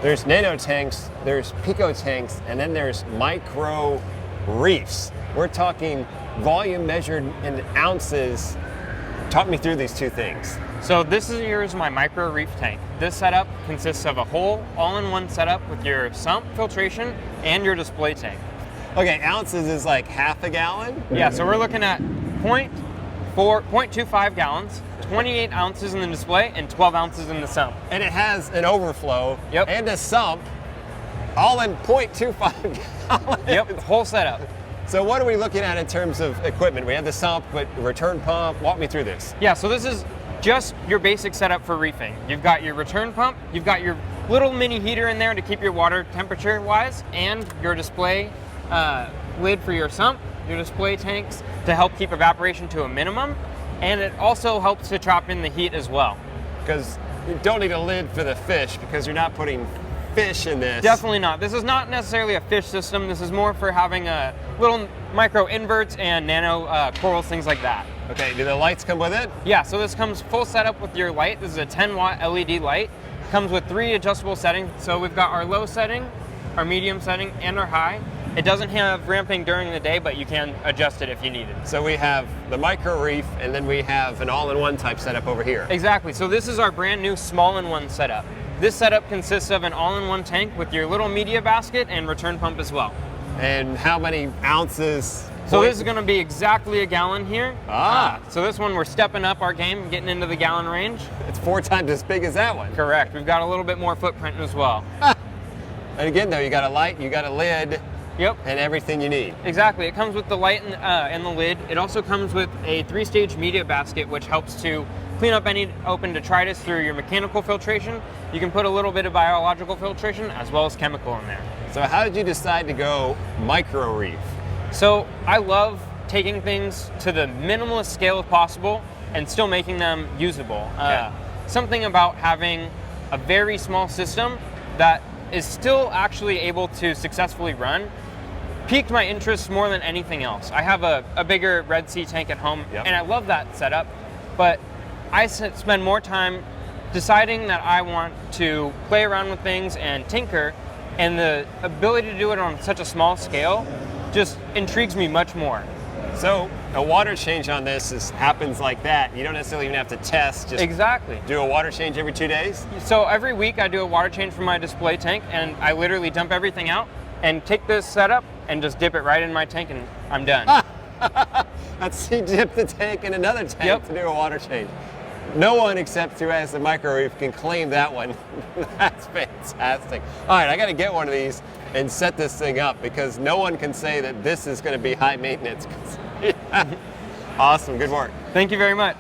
There's nano tanks, there's pico tanks, and then there's micro reefs. We're talking volume measured in ounces. Talk me through these two things. So this is my Micro Reef Tank. This setup consists of a whole all-in-one setup with your sump filtration and your display tank. Okay, ounces is like half a gallon? Yeah, so we're looking at 0.25 gallons, 28 ounces in the display, and 12 ounces in the sump. And it has an overflow and a sump, all in 0.25 gallons. Yep, whole setup. So what are we looking at in terms of equipment? We have the sump, but return pump. Walk me through this. Yeah, so this is just your basic setup for reefing. You've got your return pump, you've got your little mini heater in there to keep your water temperature wise, and your display lid for your sump, your display tanks to help keep evaporation to a minimum, and it also helps to trap in the heat as well. Because you don't need a lid for the fish because you're not putting fish in this. Definitely not. This is not necessarily a fish system. This is more for having a little micro inverts and nano corals, things like that. Okay, do the lights come with it? Yeah, so this comes full setup with your light. This is a 10-watt LED light. Comes with 3 adjustable settings. So we've got our low setting, our medium setting, and our high. It doesn't have ramping during the day, but you can adjust it if you need it. So we have the micro reef, and then we have an all-in-one type setup over here. Exactly. So this is our brand new small-in-one setup. This setup consists of an all-in-one tank with your little media basket and return pump as well. And how many ounces? So this is going to be exactly a gallon here. So this one we're stepping up our game, getting into the gallon range. It's 4 times as big as that one. Correct. We've got a little bit more footprint as well. And again, though, you got a light, you got a lid. Yep. And everything you need. Exactly. It comes with the light and the lid. It also comes with a 3-stage media basket, which helps to clean up any open detritus through your mechanical filtration. You can put a little bit of biological filtration as well as chemical in there. So how did you decide to go micro reef? So I love taking things to the minimalist scale possible and still making them usable. Something about having a very small system that is still actually able to successfully run piqued my interest more than anything else. I have a bigger Red Sea tank at home, and I love that setup, but I spend more time deciding that I want to play around with things and tinker, and the ability to do it on such a small scale just intrigues me much more. So a water change on this happens like that. You don't necessarily even have to test. Just exactly. Do a water change every 2 days? So every week I do a water change for my display tank, and I literally dump everything out and take this setup and just dip it right in my tank, and I'm done. That's you dip the tank in another tank to do a water change. No one except who has the micro reef can claim that one. That's fantastic. All right, I got to get one of these and set this thing up because no one can say that this is going to be high maintenance. Awesome, good work. Thank you very much.